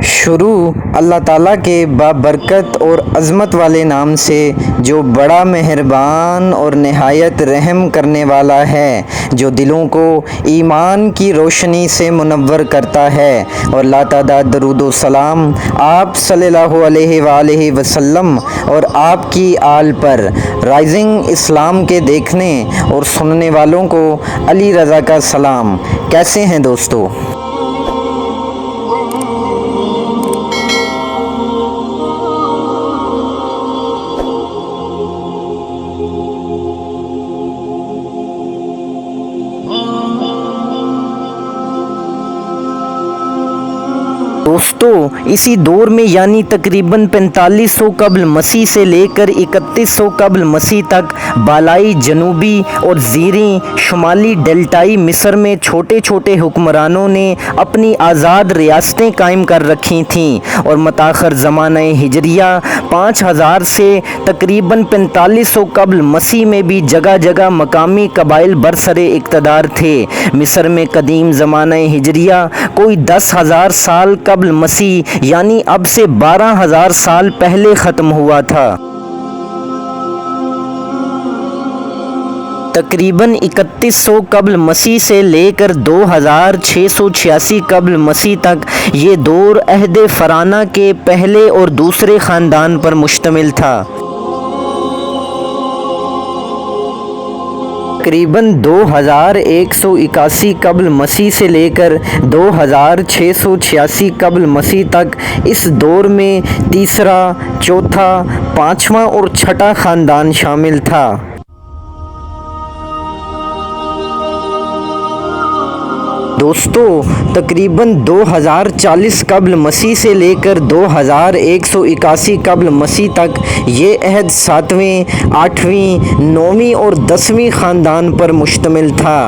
شروع اللہ تعالیٰ کے بابرکت اور عظمت والے نام سے جو بڑا مہربان اور نہایت رحم کرنے والا ہے، جو دلوں کو ایمان کی روشنی سے منور کرتا ہے، اور لاتعداد درود و سلام آپ صلی اللہ علیہ وآلہ وسلم اور آپ کی آل پر، رائزنگ اسلام کے دیکھنے اور سننے والوں کو علی رضا کا سلام۔ کیسے ہیں دوستو؟ دوستو، اسی دور میں یعنی تقریباً 4500 قبل مسیح سے لے کر 3100 قبل مسیح تک بالائی جنوبی اور زیریں شمالی ڈیلٹائی مصر میں چھوٹے چھوٹے حکمرانوں نے اپنی آزاد ریاستیں قائم کر رکھی تھیں، اور متاخر زمانہ ہجریہ 5000 سے تقریباً 4500 قبل مسیح میں بھی جگہ جگہ مقامی قبائل برسر اقتدار تھے۔ مصر میں قدیم زمانہ ہجریہ کوئی 10,000 سال قبل مسیح یعنی اب سے 12,000 سال پہلے ختم ہوا تھا۔ تقریباً 3100 قبل مسیح سے لے کر 2686 قبل مسیح تک یہ دور عہد فراعنہ کے پہلے اور دوسرے خاندان پر مشتمل تھا۔ تقریباً 2181 قبل مسیح سے لے کر 2686 قبل مسیح تک اس دور میں تیسرا، چوتھا، پانچواں اور چھٹا خاندان شامل تھا۔ دوستو، تقریباً 2040 قبل مسیح سے لے کر 2181 قبل مسیح تک یہ عہد 7ویں، 8ویں، 9ویں اور 10ویں خاندان پر مشتمل تھا۔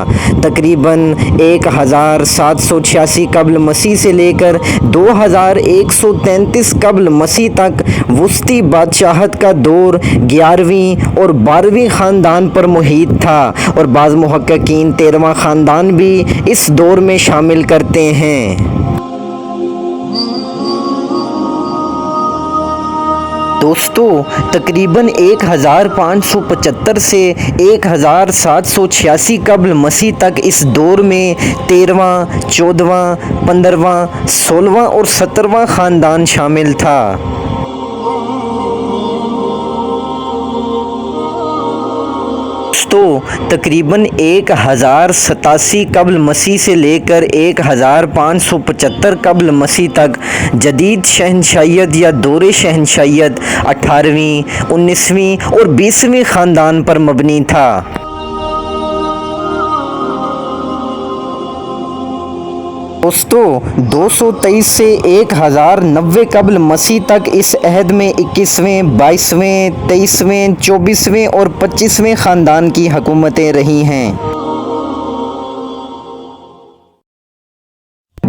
تقریباً 1786 قبل مسیح سے لے کر 2133 قبل مسیح تک وسطی بادشاہت کا دور 11ویں اور 12ویں خاندان پر محیط تھا، اور بعض محققین 13واں خاندان بھی اس دور میں شامل کرتے ہیں۔ دوستو، تقریباً 1575 سے 1786 قبل مسیح تک اس دور میں 13واں، 14واں، 15واں، 16واں اور 17واں خاندان شامل تھا۔ تقریباً 1087 قبل مسیح سے لے کر 1575 قبل مسیح تک جدید شہنشاہیت یا دور شہنشاہیت 18ویں، 19ویں اور 20ویں خاندان پر مبنی تھا۔ دوستو، 223 سے 1090 قبل مسیح تک اس عہد میں 21ویں، 22ویں، 23ویں، 24ویں اور 25ویں خاندان کی حکومتیں رہی ہیں۔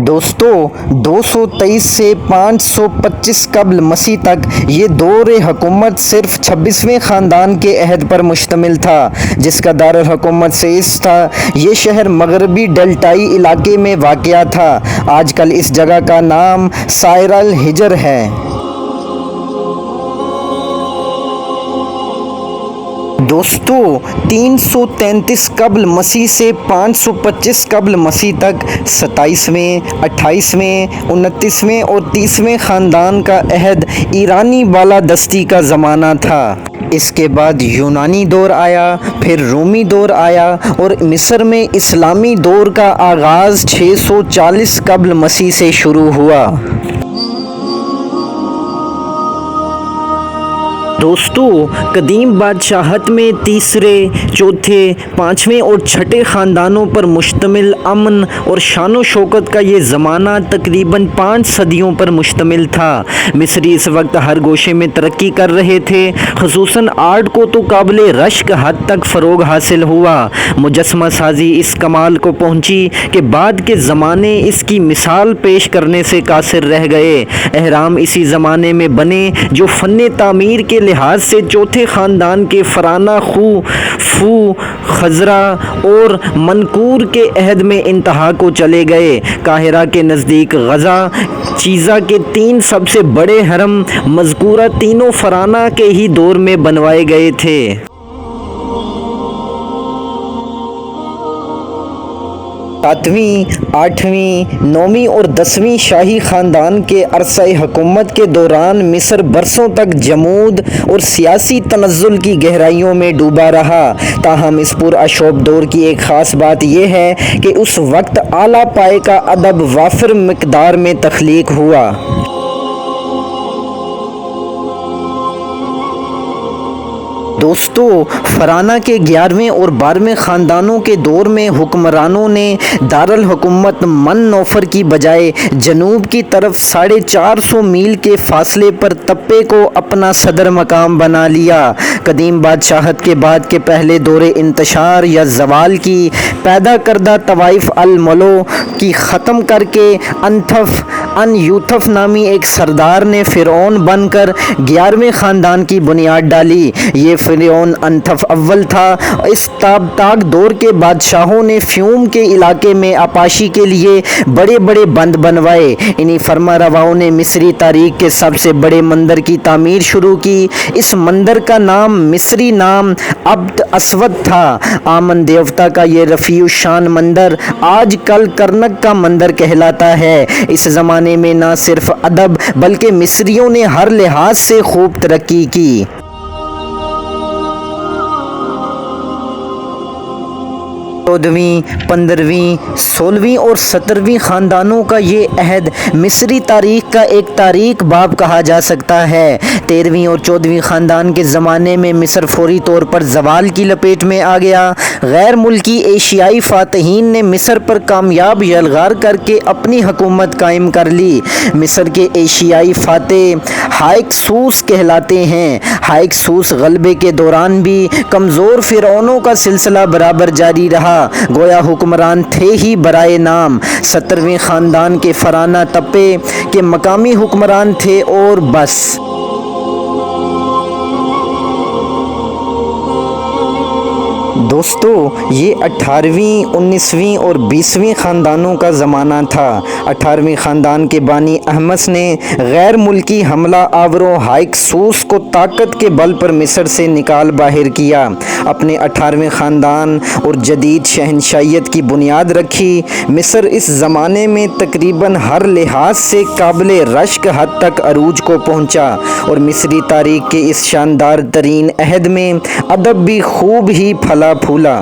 دوستو، 223 سے 525 قبل مسیح تک یہ دور حکومت صرف 26ویں خاندان کے عہد پر مشتمل تھا، جس کا دارالحکومت سیس تھا۔ یہ شہر مغربی ڈیلٹائی علاقے میں واقع تھا۔ آج کل اس جگہ کا نام سائر الحجر ہے۔ دوستو، 333 قبل مسیح سے 525 قبل مسیح تک 27ویں، 28ویں، 29ویں اور 30ویں خاندان کا عہد ایرانی بالادستی کا زمانہ تھا۔ اس کے بعد یونانی دور آیا، پھر رومی دور آیا، اور مصر میں اسلامی دور کا آغاز 640 قبل مسیح سے شروع ہوا۔ دوستو، قدیم بادشاہت میں تیسرے، چوتھے، پانچویں اور چھٹے خاندانوں پر مشتمل امن اور شان و شوکت کا یہ زمانہ تقریباً 5 صدیوں پر مشتمل تھا۔ مصری اس وقت ہر گوشے میں ترقی کر رہے تھے، خصوصاً آرٹ کو تو قابل رشک حد تک فروغ حاصل ہوا۔ مجسمہ سازی اس کمال کو پہنچی کہ بعد کے زمانے اس کی مثال پیش کرنے سے قاصر رہ گئے۔ اہرام اسی زمانے میں بنے جو فن تعمیر کے لحاظ سے چوتھے خاندان کے فرانہ، فو، خزرہ اور منقور کے عہد میں انتہا کو چلے گئے۔ قاہرہ کے نزدیک غزہ چیزہ کے 3 سب سے بڑے حرم مذکورہ تینوں فرانہ کے ہی دور میں بنوائے گئے تھے۔ 7ویں، 8ویں، 9ویں اور 10ویں شاہی خاندان کے عرصہ حکومت کے دوران مصر برسوں تک جمود اور سیاسی تنزل کی گہرائیوں میں ڈوبا رہا۔ تاہم اس پرآشوب دور کی ایک خاص بات یہ ہے کہ اس وقت اعلیٰ پائے کا ادب وافر مقدار میں تخلیق ہوا۔ دوستو، فرانہ کے 11ویں اور 12ویں خاندانوں کے دور میں حکمرانوں نے دارالحکومت من نوفر کی بجائے جنوب کی طرف 450 میل کے فاصلے پر تپے کو اپنا صدر مقام بنا لیا۔ قدیم بادشاہت کے بعد کے پہلے دور انتشار یا زوال کی پیدا کردہ طوائف الملوک کی ختم کر کے ان یوتھف نامی ایک سردار نے فرعون بن کر 11ویں خاندان کی بنیاد ڈالی۔ یہ فرعون انتھف اول تھا۔ اس تابتاک دور کے بادشاہوں نے فیوم کے علاقے میں آبپاشی کے لیے بڑے بڑے بند بنوائے۔ انہی فرما رواؤں نے مصری تاریخ کے سب سے بڑے مندر کی تعمیر شروع کی۔ اس مندر کا نام مصری نام عبد اسود تھا۔ آمن دیوتا کا یہ رفیع الشان مندر آج کل کرنک کا مندر کہلاتا ہے۔ اس زمانے میں نہ صرف ادب بلکہ مصریوں نے ہر لحاظ سے خوب ترقی کی۔ 14ویں، 15ویں، 16ویں اور 17ویں خاندانوں کا یہ عہد مصری تاریخ کا ایک تاریک باب کہا جا سکتا ہے۔ 13ویں اور 14ویں خاندان کے زمانے میں مصر فوری طور پر زوال کی لپیٹ میں آ گیا۔ غیر ملکی ایشیائی فاتحین نے مصر پر کامیاب یلغار کر کے اپنی حکومت قائم کر لی۔ مصر کے ایشیائی فاتح ہائکسوس کہلاتے ہیں۔ ہائکسوس غلبے کے دوران بھی کمزور فرعونوں کا سلسلہ برابر جاری رہا، گویا حکمران تھے ہی برائے نام۔ 17ویں خاندان کے فرانہ تپے کے مقامی حکمران تھے اور بس۔ دوستو، یہ 18ویں، 19ویں اور 20ویں خاندانوں کا زمانہ تھا۔ 18ویں خاندان کے بانی احمس نے غیر ملکی حملہ آوروں ہائکسوس کو طاقت کے بل پر مصر سے نکال باہر کیا۔ اپنے 18ویں خاندان اور جدید شہنشاہیت کی بنیاد رکھی۔ مصر اس زمانے میں تقریباً ہر لحاظ سے قابل رشک حد تک عروج کو پہنچا اور مصری تاریخ کے اس شاندار ترین عہد میں ادب بھی خوب ہی پھلا پھولا۔